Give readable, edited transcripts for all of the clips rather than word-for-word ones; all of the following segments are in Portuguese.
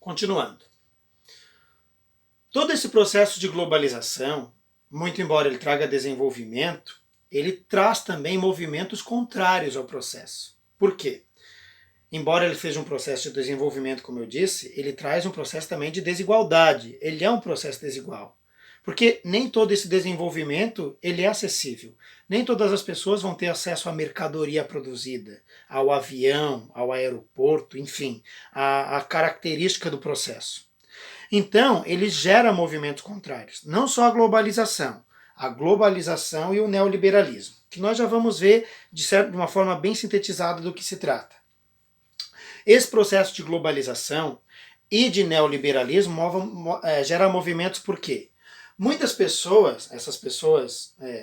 Continuando. Todo esse processo de globalização, muito embora ele traga desenvolvimento, ele traz também movimentos contrários ao processo. Por quê? Embora ele seja um processo de desenvolvimento, como eu disse, ele traz um processo também de desigualdade. Ele é um processo desigual. Porque nem todo esse desenvolvimento ele é acessível. Nem todas as pessoas vão ter acesso à mercadoria produzida, ao avião, ao aeroporto, enfim, a característica do processo. Então, ele gera movimentos contrários. Não só a globalização e o neoliberalismo, que nós já vamos ver de uma forma bem sintetizada do que se trata. Esse processo de globalização e de neoliberalismo gera movimentos por quê? Muitas pessoas,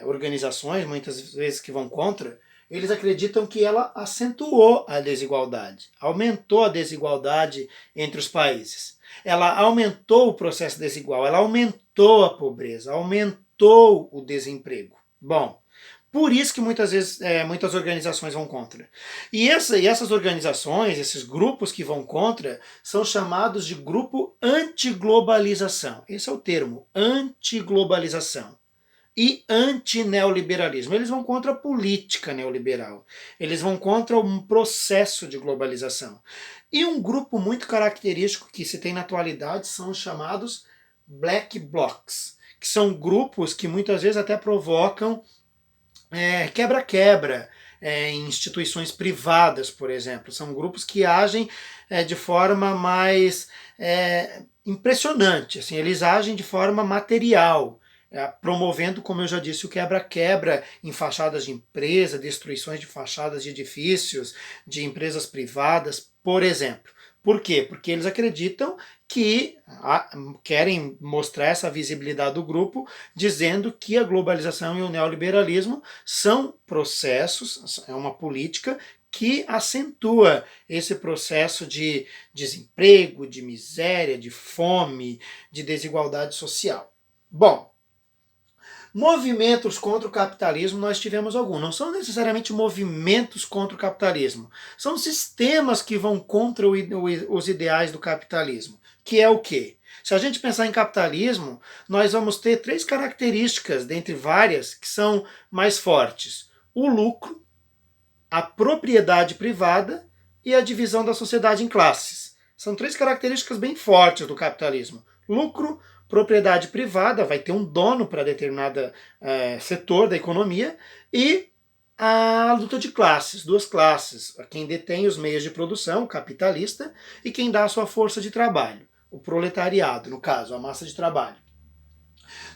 organizações, muitas vezes que vão contra, eles acreditam que ela acentuou a desigualdade, aumentou a desigualdade entre os países. Ela aumentou o processo desigual, ela aumentou a pobreza, aumentou o desemprego. Bom, por isso que muitas vezes muitas organizações vão contra. E essas organizações, esses grupos que vão contra, são chamados de grupo antiglobalização. Esse é o termo, antiglobalização. E antineoliberalismo. Eles vão contra a política neoliberal. Eles vão contra um processo de globalização. E um grupo muito característico que se tem na atualidade são os chamados black blocs, que são grupos que muitas vezes até provocam quebra-quebra em instituições privadas, por exemplo. São grupos que agem de forma mais impressionante. Assim, eles agem de forma material, promovendo, como eu já disse, o quebra-quebra em fachadas de empresa, destruições de fachadas de edifícios, de empresas privadas, por exemplo. Por quê? Porque eles acreditam que querem mostrar essa visibilidade do grupo, dizendo que a globalização e o neoliberalismo são processos, é uma política que acentua esse processo de desemprego, de miséria, de fome, de desigualdade social. Bom, movimentos contra o capitalismo nós tivemos alguns. Não são necessariamente movimentos contra o capitalismo. São sistemas que vão contra os ideais do capitalismo. Que é o quê? Se a gente pensar em capitalismo, nós vamos ter três características, dentre várias, que são mais fortes. O lucro, a propriedade privada e a divisão da sociedade em classes. São três características bem fortes do capitalismo. Lucro, propriedade privada, vai ter um dono para determinado setor da economia, e a luta de classes, duas classes, quem detém os meios de produção, o capitalista, e quem dá a sua força de trabalho, o proletariado, no caso, a massa de trabalho.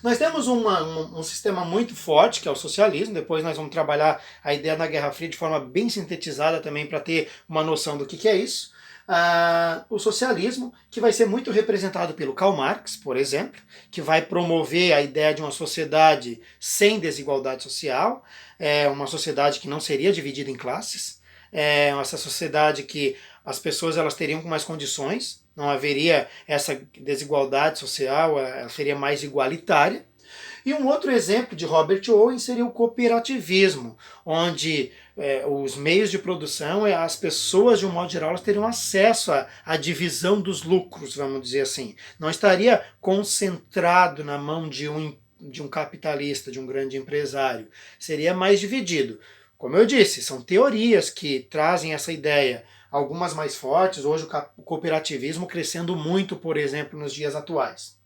Nós temos um sistema muito forte, que é o socialismo. Depois nós vamos trabalhar a ideia da Guerra Fria de forma bem sintetizada também, para ter uma noção do que é isso. O socialismo, que vai ser muito representado pelo Karl Marx, por exemplo, que vai promover a ideia de uma sociedade sem desigualdade social, uma sociedade que não seria dividida em classes, essa sociedade que as pessoas elas teriam mais condições, não haveria essa desigualdade social, ela seria mais igualitária. E um outro exemplo de Robert Owen seria o cooperativismo, onde os meios de produção, as pessoas de um modo geral, elas teriam acesso à divisão dos lucros, vamos dizer assim. Não estaria concentrado na mão de um capitalista, de um grande empresário. Seria mais dividido. Como eu disse, são teorias que trazem essa ideia, algumas mais fortes, hoje o cooperativismo crescendo muito, por exemplo, nos dias atuais.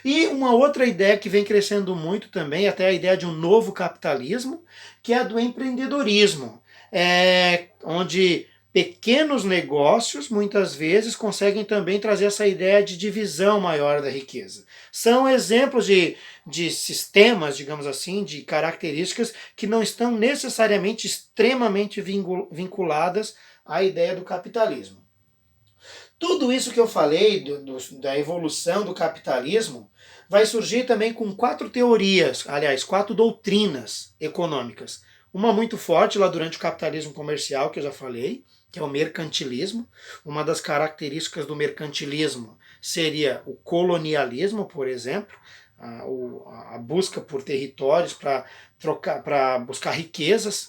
E uma outra ideia que vem crescendo muito também, até a ideia de um novo capitalismo, que é a do empreendedorismo, onde pequenos negócios muitas vezes conseguem também trazer essa ideia de divisão maior da riqueza. São exemplos de sistemas, digamos assim, de características que não estão necessariamente extremamente vinculadas à ideia do capitalismo. Tudo isso que eu falei da evolução do capitalismo vai surgir também com 4 teorias, aliás, 4 doutrinas econômicas. Uma muito forte lá durante o capitalismo comercial, que eu já falei, que é o mercantilismo. Uma das características do mercantilismo seria o colonialismo, por exemplo, a busca por territórios para buscar riquezas,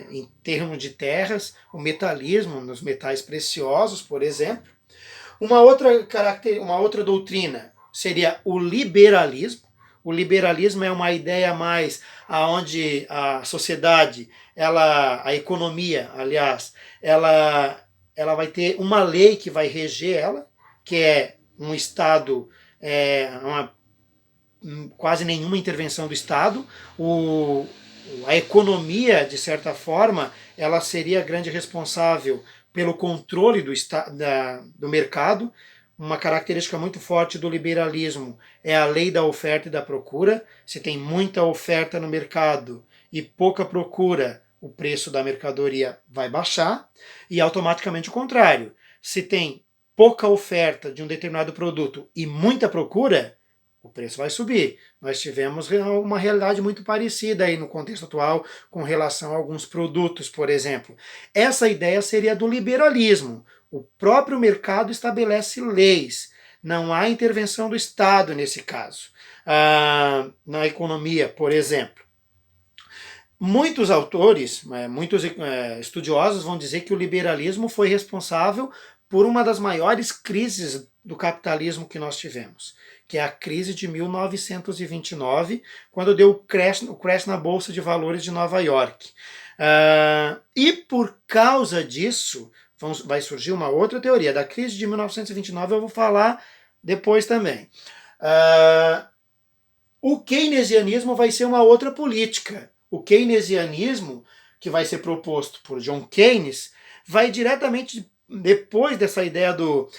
em termos de terras, o metalismo nos metais preciosos, por exemplo. Uma outra doutrina seria o liberalismo. O liberalismo é uma ideia mais aonde a sociedade, a economia, aliás, ela vai ter uma lei que vai reger ela, que é um Estado, quase nenhuma intervenção do Estado. A economia, de certa forma, ela seria a grande responsável pelo controle do mercado. Uma característica muito forte do liberalismo é a lei da oferta e da procura. Se tem muita oferta no mercado e pouca procura, o preço da mercadoria vai baixar. E automaticamente o contrário. Se tem pouca oferta de um determinado produto e muita procura, o preço vai subir. Nós tivemos uma realidade muito parecida aí no contexto atual com relação a alguns produtos, por exemplo. Essa ideia seria do liberalismo. O próprio mercado estabelece leis. Não há intervenção do Estado nesse caso. Na economia, por exemplo. Muitos autores, muitos estudiosos vão dizer que o liberalismo foi responsável por uma das maiores crises do capitalismo que nós tivemos, que é a crise de 1929, quando deu o crash na Bolsa de Valores de Nova York. E por causa disso, vai surgir uma outra teoria. Da crise de 1929 eu vou falar depois também. O keynesianismo vai ser uma outra política. O keynesianismo, que vai ser proposto por John Keynes, vai diretamente depois dessa ideia do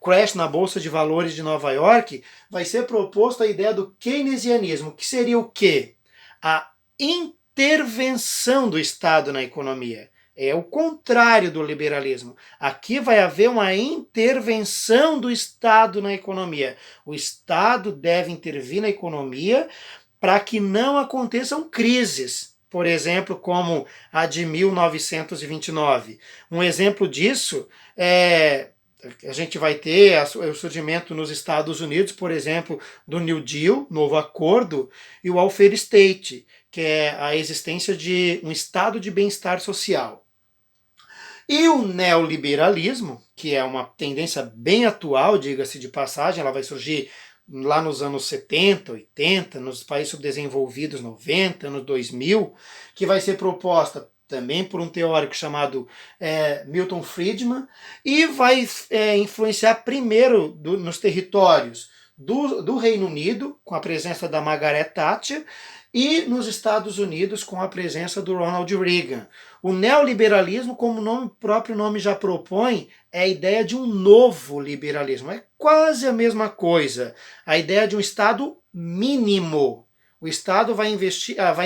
crash na Bolsa de Valores de Nova York, vai ser proposto a ideia do keynesianismo, que seria o quê? A intervenção do Estado na economia. É o contrário do liberalismo. Aqui vai haver uma intervenção do Estado na economia. O Estado deve intervir na economia para que não aconteçam crises, por exemplo, como a de 1929. Um exemplo disso a gente vai ter o surgimento nos Estados Unidos, por exemplo, do New Deal, novo acordo, e o welfare state, que é a existência de um estado de bem-estar social. E o neoliberalismo, que é uma tendência bem atual, diga-se de passagem, ela vai surgir lá nos anos 70, 80, nos países subdesenvolvidos 90, anos 2000, que vai ser proposta também por um teórico chamado Milton Friedman, e vai influenciar primeiro nos territórios do Reino Unido, com a presença da Margaret Thatcher, e nos Estados Unidos com a presença do Ronald Reagan. O neoliberalismo, como o próprio nome já propõe, é a ideia de um novo liberalismo. É quase a mesma coisa. A ideia de um Estado mínimo. O Estado vai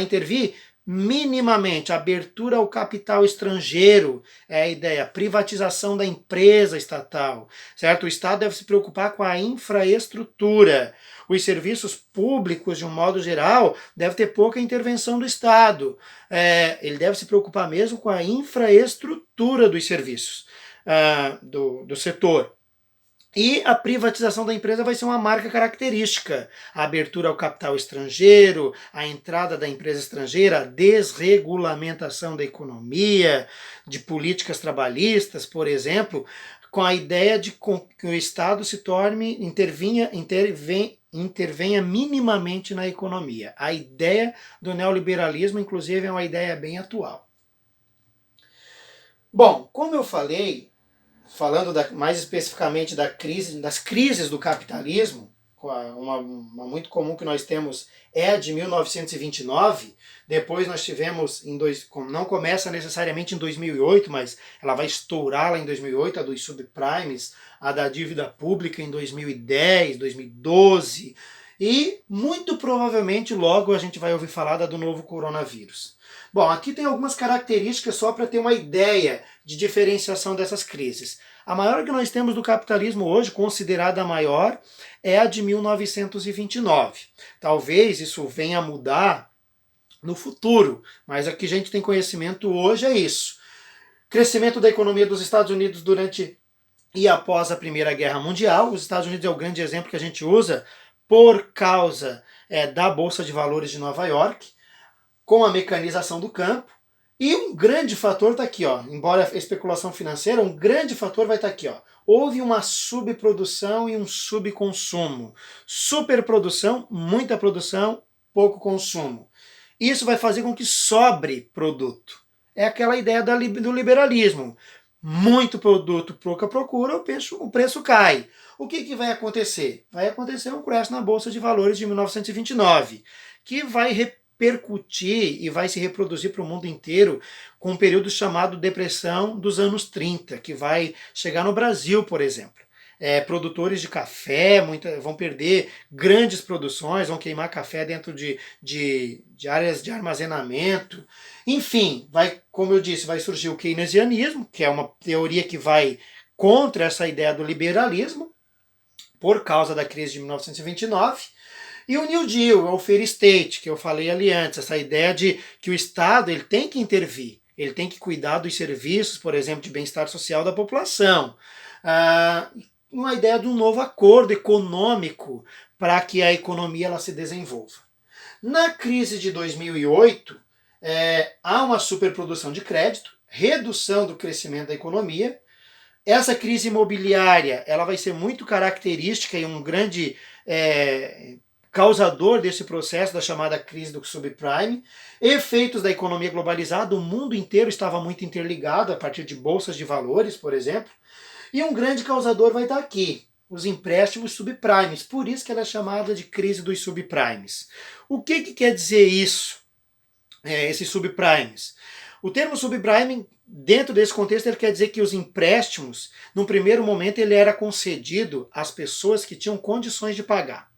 intervir minimamente. Abertura ao capital estrangeiro é a ideia. Privatização da empresa estatal. Certo? O Estado deve se preocupar com a infraestrutura. Os serviços públicos, de um modo geral, deve ter pouca intervenção do Estado. Ele deve se preocupar mesmo com a infraestrutura dos serviços do setor. E a privatização da empresa vai ser uma marca característica. A abertura ao capital estrangeiro, a entrada da empresa estrangeira, a desregulamentação da economia, de políticas trabalhistas, por exemplo, com a ideia de que o Estado intervenha minimamente na economia. A ideia do neoliberalismo, inclusive, é uma ideia bem atual. Bom, como eu falei, falando mais especificamente das crises do capitalismo, uma muito comum que nós temos é a de 1929, depois nós tivemos, não começa necessariamente em 2008, mas ela vai estourar lá em 2008, a dos subprimes, a da dívida pública em 2010, 2012, e muito provavelmente logo a gente vai ouvir falar da do novo coronavírus. Bom, aqui tem algumas características só para ter uma ideia de diferenciação dessas crises. A maior que nós temos do capitalismo hoje, considerada a maior, é a de 1929. Talvez isso venha a mudar no futuro, mas aqui a gente tem conhecimento hoje é isso. Crescimento da economia dos Estados Unidos durante e após a Primeira Guerra Mundial. Os Estados Unidos é o grande exemplo que a gente usa por causa da Bolsa de Valores de Nova York, com a mecanização do campo. E um grande fator está aqui, ó. Embora a especulação financeira, um grande fator vai estar aqui, ó. houve uma subprodução e um subconsumo. Superprodução, muita produção, pouco consumo. Isso vai fazer com que sobre produto. É aquela ideia do liberalismo. Muito produto, pouca procura, o preço cai. O que vai acontecer? Vai acontecer um crash na Bolsa de Valores de 1929, que vai repercutir e vai se reproduzir para o mundo inteiro com um período chamado Depressão dos anos 30, que vai chegar no Brasil, por exemplo. Produtores de café vão perder grandes produções, vão queimar café dentro de áreas de armazenamento. Enfim, como eu disse, vai surgir o keynesianismo, que é uma teoria que vai contra essa ideia do liberalismo, por causa da crise de 1929. E o New Deal, o welfare state, que eu falei ali antes, essa ideia de que o Estado ele tem que intervir, ele tem que cuidar dos serviços, por exemplo, de bem-estar social da população. Uma ideia de um novo acordo econômico para que a economia ela se desenvolva. Na crise de 2008, há uma superprodução de crédito, redução do crescimento da economia. Essa crise imobiliária ela vai ser muito característica e um grande causador desse processo da chamada crise do subprime. Efeitos da economia globalizada, o mundo inteiro estava muito interligado a partir de bolsas de valores, por exemplo. E um grande causador vai estar aqui, os empréstimos subprimes. Por isso que ela é chamada de crise dos subprimes. O que quer dizer isso, esses subprimes? O termo subprime, dentro desse contexto, ele quer dizer que os empréstimos, num primeiro momento, ele era concedido às pessoas que tinham condições de pagar.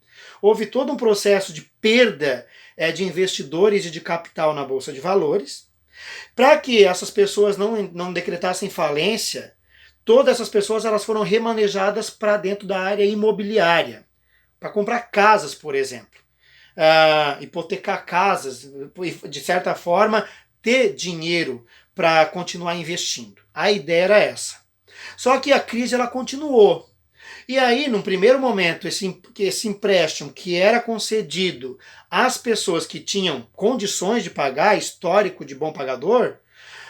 Houve todo um processo de perda de investidores e de capital na Bolsa de Valores. Para que essas pessoas não decretassem falência, todas essas pessoas elas foram remanejadas para dentro da área imobiliária, para comprar casas, por exemplo. Hipotecar casas, de certa forma, ter dinheiro para continuar investindo. A ideia era essa. Só que a crise ela continuou. E aí, num primeiro momento, esse empréstimo que era concedido às pessoas que tinham condições de pagar, histórico de bom pagador,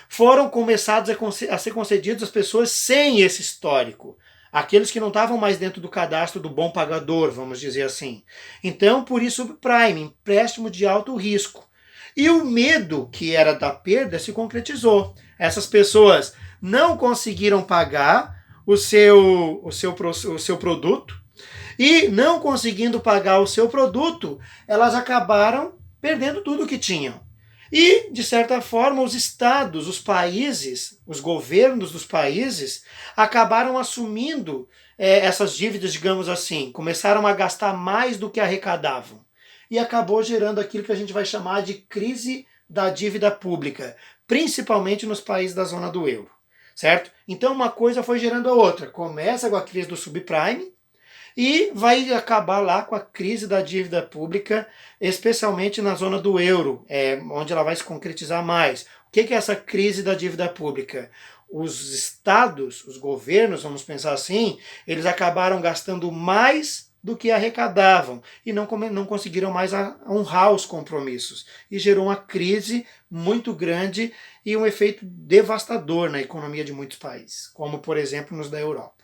foram começados a ser concedidos às pessoas sem esse histórico. Aqueles que não estavam mais dentro do cadastro do bom pagador, vamos dizer assim. Então, por isso, subprime, empréstimo de alto risco. E o medo que era da perda se concretizou. Essas pessoas não conseguiram pagar o seu produto e, não conseguindo pagar o seu produto, elas acabaram perdendo tudo que tinham. E, de certa forma, os estados, os países, os governos dos países acabaram assumindo essas dívidas, digamos assim, começaram a gastar mais do que arrecadavam. E acabou gerando aquilo que a gente vai chamar de crise da dívida pública, principalmente nos países da zona do euro, certo? Então uma coisa foi gerando a outra. Começa com a crise do subprime e vai acabar lá com a crise da dívida pública, especialmente na zona do euro, onde ela vai se concretizar mais. O que é essa crise da dívida pública? Os estados, os governos, vamos pensar assim, eles acabaram gastando mais do que arrecadavam e não conseguiram mais honrar os compromissos. E gerou uma crise muito grande e um efeito devastador na economia de muitos países, como por exemplo nos da Europa.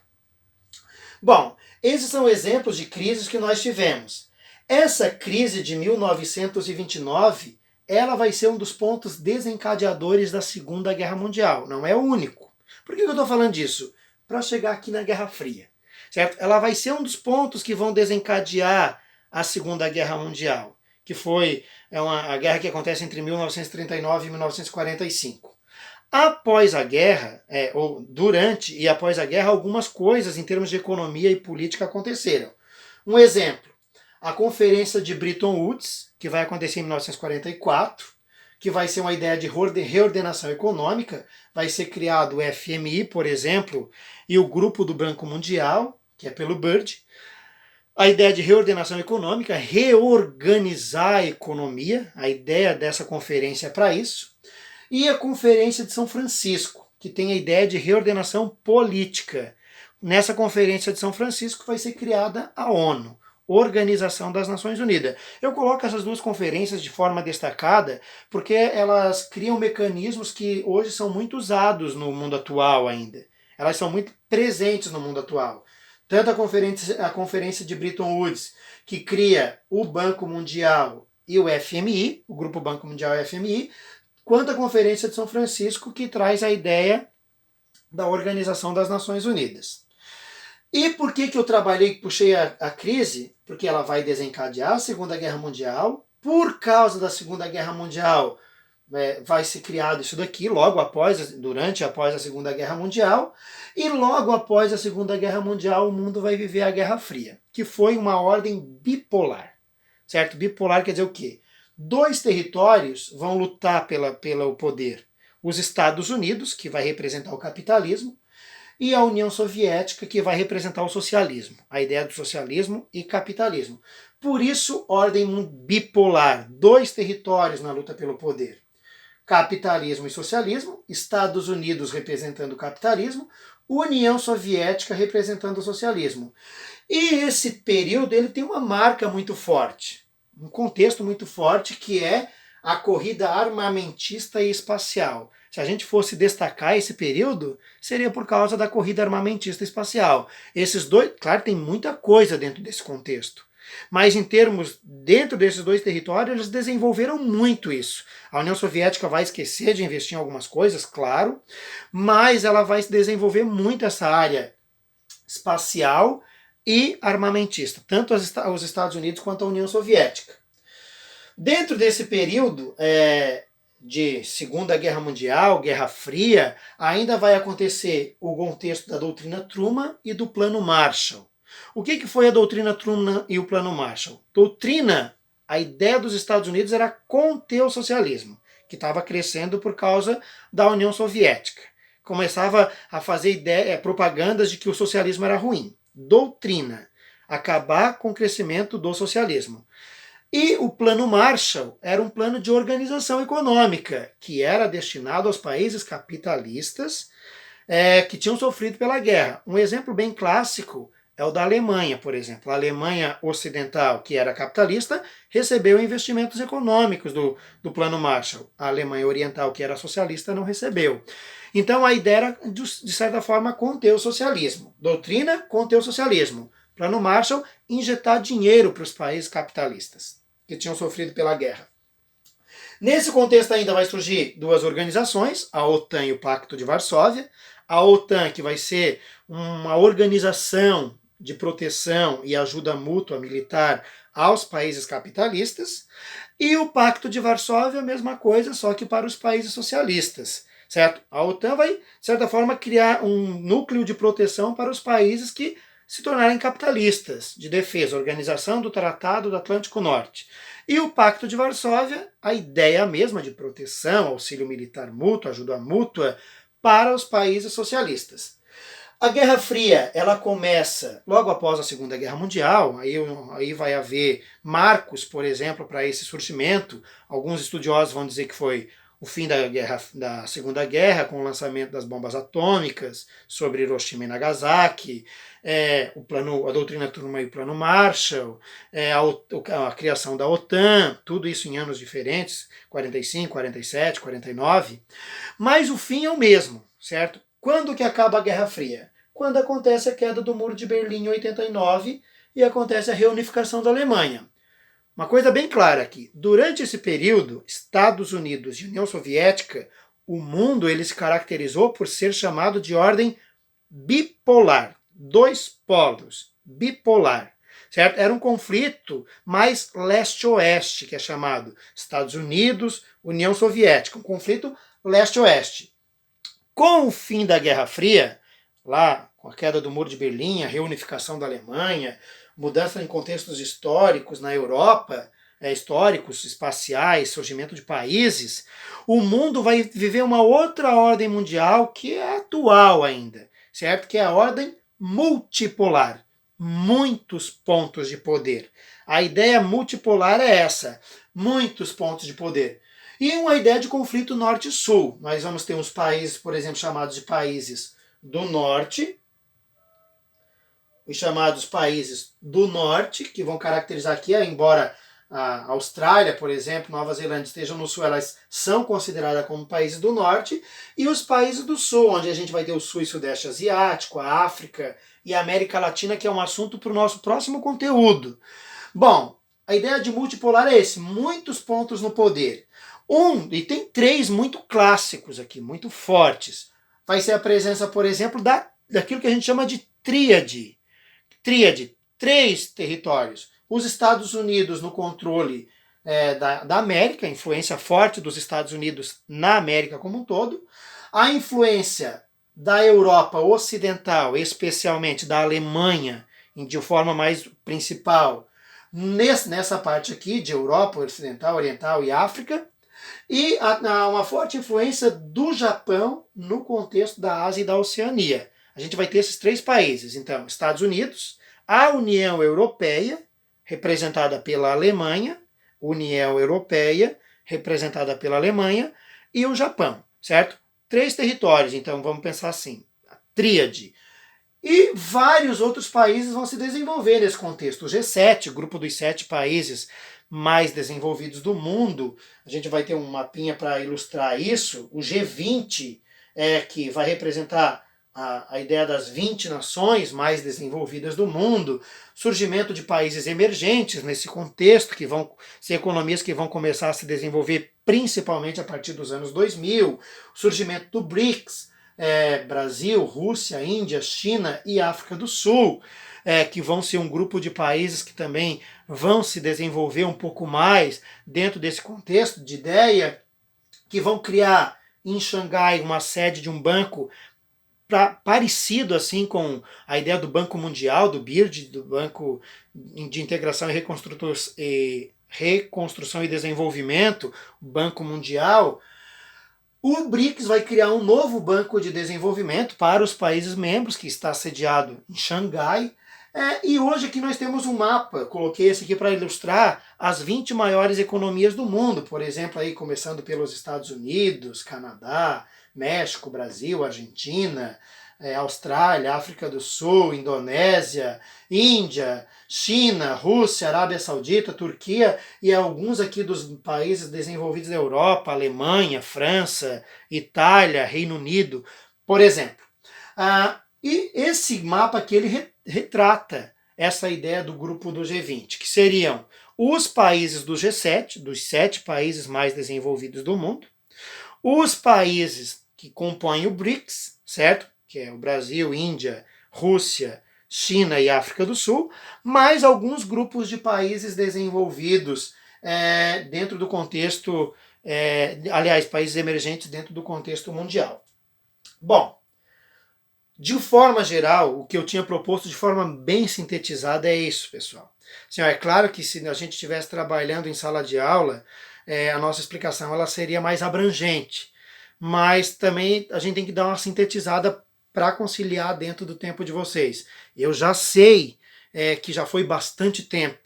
Bom, esses são exemplos de crises que nós tivemos. Essa crise de 1929, ela vai ser um dos pontos desencadeadores da Segunda Guerra Mundial. Não é o único. Por que eu estou falando disso? Para chegar aqui na Guerra Fria. Certo? Ela vai ser um dos pontos que vão desencadear a Segunda Guerra Mundial, que foi a guerra que acontece entre 1939 e 1945. Após a guerra, ou durante e após a guerra, algumas coisas em termos de economia e política aconteceram. Um exemplo, a Conferência de Bretton Woods, que vai acontecer em 1944, que vai ser uma ideia de reordenação econômica, vai ser criado o FMI, por exemplo, e o Grupo do Banco Mundial, que é pelo BERD. A ideia de reordenação econômica, reorganizar a economia, a ideia dessa conferência é para isso. E a Conferência de São Francisco, que tem a ideia de reordenação política. Nessa Conferência de São Francisco vai ser criada a ONU, Organização das Nações Unidas. Eu coloco essas duas conferências de forma destacada porque elas criam mecanismos que hoje são muito usados no mundo atual ainda. Elas são muito presentes no mundo atual. Tanto a conferência de Bretton Woods, que cria o Banco Mundial e o FMI, o Grupo Banco Mundial e o FMI, quanto a Conferência de São Francisco, que traz a ideia da Organização das Nações Unidas. E por que eu puxei a crise? Porque ela vai desencadear a Segunda Guerra Mundial. Por causa da Segunda Guerra Mundial, vai ser criado isso daqui, durante e após a Segunda Guerra Mundial. E logo após a Segunda Guerra Mundial, o mundo vai viver a Guerra Fria, que foi uma ordem bipolar. Certo? Bipolar quer dizer o quê? Dois territórios vão lutar pelo poder. Os Estados Unidos, que vai representar o capitalismo, e a União Soviética, que vai representar o socialismo, a ideia do socialismo e capitalismo. Por isso, ordem bipolar, dois territórios na luta pelo poder. Capitalismo e socialismo, Estados Unidos representando o capitalismo, União Soviética representando o socialismo. E esse período ele tem uma marca muito forte, um contexto muito forte, que é a corrida armamentista e espacial. Se a gente fosse destacar esse período, seria por causa da corrida armamentista e espacial. Esses dois, claro, tem muita coisa dentro desse contexto. Mas dentro desses dois territórios, eles desenvolveram muito isso. A União Soviética vai esquecer de investir em algumas coisas, claro, mas ela vai desenvolver muito essa área espacial e armamentista, tanto os Estados Unidos quanto a União Soviética. Dentro desse período de Segunda Guerra Mundial, Guerra Fria, ainda vai acontecer o contexto da doutrina Truman e do Plano Marshall. O que foi a doutrina Truman e o Plano Marshall? Doutrina, a ideia dos Estados Unidos era conter o socialismo, que estava crescendo por causa da União Soviética. Começava a fazer propagandas de que o socialismo era ruim. Doutrina, acabar com o crescimento do socialismo. E o Plano Marshall era um plano de organização econômica, que era destinado aos países capitalistas que tinham sofrido pela guerra. Um exemplo bem clássico é o da Alemanha, por exemplo. A Alemanha Ocidental, que era capitalista, recebeu investimentos econômicos do Plano Marshall. A Alemanha Oriental, que era socialista, não recebeu. Então a ideia era, de certa forma, conter o socialismo. Doutrina, conter o socialismo. Plano Marshall, injetar dinheiro para os países capitalistas que tinham sofrido pela guerra. Nesse contexto ainda vai surgir duas organizações, a OTAN e o Pacto de Varsóvia. A OTAN, que vai ser uma organização de proteção e ajuda mútua militar aos países capitalistas. E o Pacto de Varsóvia, a mesma coisa, só que para os países socialistas. Certo? A OTAN vai, de certa forma, criar um núcleo de proteção para os países que se tornarem capitalistas, de defesa, Organização do Tratado do Atlântico Norte. E o Pacto de Varsóvia, a ideia mesma de proteção, auxílio militar mútuo, ajuda mútua para os países socialistas. A Guerra Fria, ela começa logo após a Segunda Guerra Mundial, aí vai haver marcos, por exemplo, para esse surgimento. Alguns estudiosos vão dizer que foi o fim da Segunda Guerra, com o lançamento das bombas atômicas sobre Hiroshima e Nagasaki, a doutrina Truman e o Plano Marshall, a criação da OTAN, tudo isso em anos diferentes, 45, 47, 49. Mas o fim é o mesmo, certo? Quando que acaba a Guerra Fria? Quando acontece a queda do Muro de Berlim em 89 e acontece a reunificação da Alemanha. Uma coisa bem clara aqui, durante esse período, Estados Unidos e União Soviética, o mundo ele se caracterizou por ser chamado de ordem bipolar, dois polos, bipolar, certo? Era um conflito mais leste-oeste, que é chamado Estados Unidos, União Soviética, um conflito leste-oeste. Com o fim da Guerra Fria, lá com a queda do Muro de Berlim, a reunificação da Alemanha, mudança em contextos históricos na Europa, históricos, espaciais, surgimento de países, o mundo vai viver uma outra ordem mundial que é atual ainda, certo? Que é a ordem multipolar. Muitos pontos de poder. A ideia multipolar é essa, muitos pontos de poder. E uma ideia de conflito norte-sul. Nós vamos ter uns países, por exemplo, chamados de países do norte, os chamados países do norte, que vão caracterizar aqui, embora a Austrália, por exemplo, Nova Zelândia estejam no sul, elas são consideradas como países do norte, e os países do sul, onde a gente vai ter o sul e sudeste asiático, a África e a América Latina, que é um assunto para o nosso próximo conteúdo. Bom, a ideia de multipolar é esse, muitos pontos no poder. E tem três muito clássicos aqui, muito fortes. Vai ser a presença, por exemplo, daquilo que a gente chama de tríade. Tríade, três territórios. Os Estados Unidos no controle da América, influência forte dos Estados Unidos na América como um todo. A influência da Europa Ocidental, especialmente da Alemanha, de forma mais principal, nessa parte aqui de Europa Ocidental, Oriental e África, e uma forte influência do Japão no contexto da Ásia e da Oceania. A gente vai ter esses três países, então, Estados Unidos, a União Europeia, representada pela Alemanha, União Europeia, representada pela Alemanha, e o Japão, certo? Três territórios, então vamos pensar assim, a tríade. E vários outros países vão se desenvolver nesse contexto. O G7, grupo dos 7 países mais desenvolvidos do mundo, a gente vai ter um mapinha para ilustrar isso. O G20, que vai representar a ideia das 20 nações mais desenvolvidas do mundo, surgimento de países emergentes nesse contexto, que vão ser economias que vão começar a se desenvolver principalmente a partir dos anos 2000, surgimento do BRICS, Brasil, Rússia, Índia, China e África do Sul, que vão ser um grupo de países que também vão se desenvolver um pouco mais dentro desse contexto de ideia, que vão criar em Xangai uma sede de um banco parecido assim com a ideia do Banco Mundial, do BIRD, do Banco de Integração e Reconstrução e Desenvolvimento, o Banco Mundial. O BRICS vai criar um novo banco de desenvolvimento para os países membros, que está sediado em Xangai. E hoje aqui nós temos um mapa, coloquei esse aqui para ilustrar as 20 maiores economias do mundo, por exemplo, aí começando pelos Estados Unidos, Canadá, México, Brasil, Argentina, Austrália, África do Sul, Indonésia, Índia, China, Rússia, Arábia Saudita, Turquia e alguns aqui dos países desenvolvidos da Europa, Alemanha, França, Itália, Reino Unido, por exemplo. E esse mapa aqui ele retrata essa ideia do grupo do G20, que seriam os países do G7, dos 7 países mais desenvolvidos do mundo, os países que compõem o BRICS, certo? Que é o Brasil, Índia, Rússia, China e África do Sul, mais alguns grupos de países desenvolvidos dentro do contexto, países emergentes dentro do contexto mundial. Bom, de forma geral, o que eu tinha proposto de forma bem sintetizada é isso, pessoal. Assim, é claro que se a gente estivesse trabalhando em sala de aula, a nossa explicação ela seria mais abrangente, mas também a gente tem que dar uma sintetizada para conciliar dentro do tempo de vocês. Eu já sei que já foi bastante tempo.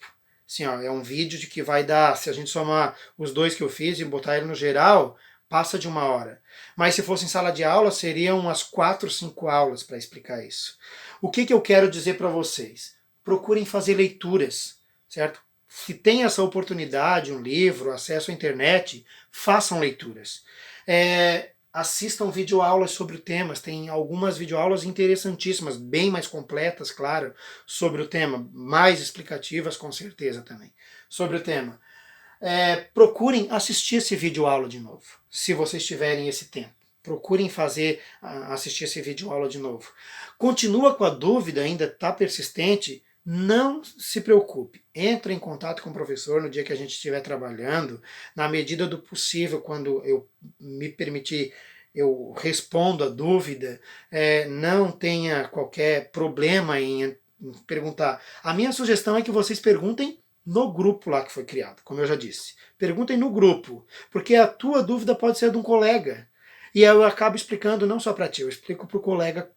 Assim, é um vídeo de que vai dar, se a gente somar os dois que eu fiz e botar ele no geral, passa de 1 hora. Mas se fosse em sala de aula, seriam umas 4, 5 aulas para explicar isso. O que eu quero dizer para vocês? Procurem fazer leituras, certo? Se tem essa oportunidade, um livro, acesso à internet, façam leituras. Assistam videoaulas sobre o tema, tem algumas videoaulas interessantíssimas, bem mais completas, claro, sobre o tema, mais explicativas com certeza também, sobre o tema. Procurem assistir esse videoaula de novo, se vocês tiverem esse tempo. Procurem assistir esse videoaula de novo. Continua com a dúvida, ainda está persistente, não se preocupe. Entre em contato com o professor no dia que a gente estiver trabalhando, na medida do possível, quando eu me permitir, eu respondo a dúvida, não tenha qualquer problema em perguntar. A minha sugestão é que vocês perguntem no grupo lá que foi criado, como eu já disse. Perguntem no grupo, porque a tua dúvida pode ser de um colega. E eu acabo explicando não só para ti, eu explico para o colega,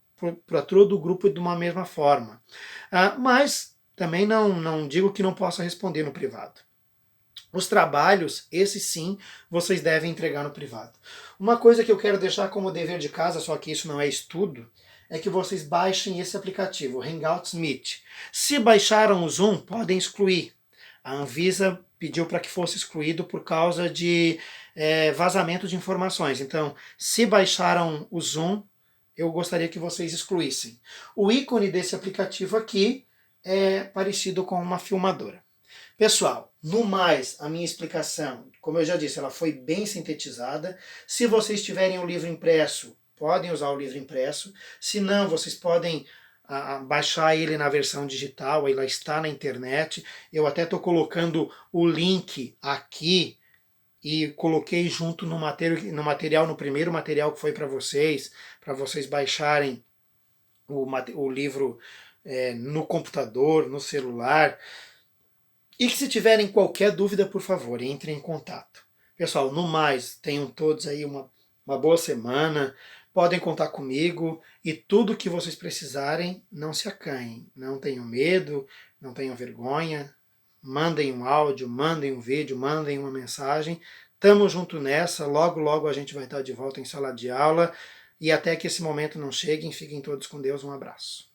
para todo o grupo de uma mesma forma. Mas também não digo que não possa responder no privado. Os trabalhos, esses sim, vocês devem entregar no privado. Uma coisa que eu quero deixar como dever de casa, só que isso não é estudo, é que vocês baixem esse aplicativo, o Hangouts Meet. Se baixaram o Zoom, podem excluir. A Anvisa pediu para que fosse excluído por causa de vazamento de informações. Então, se baixaram o Zoom, eu gostaria que vocês excluíssem. O ícone desse aplicativo aqui é parecido com uma filmadora. Pessoal, no mais, a minha explicação, como eu já disse, ela foi bem sintetizada. Se vocês tiverem o livro impresso, podem usar o livro impresso. Se não, vocês podem baixar ele na versão digital, ela está na internet. Eu até estou colocando o link aqui e coloquei junto no material, no primeiro material que foi para vocês baixarem o livro no computador, no celular. E que se tiverem qualquer dúvida, por favor, entrem em contato. Pessoal, no mais, tenham todos aí uma boa semana, podem contar comigo e tudo que vocês precisarem, não se acanhem, não tenham medo, não tenham vergonha, mandem um áudio, mandem um vídeo, mandem uma mensagem. Tamo junto nessa, logo logo a gente vai estar de volta em sala de aula e até que esse momento não chegue, fiquem todos com Deus, um abraço.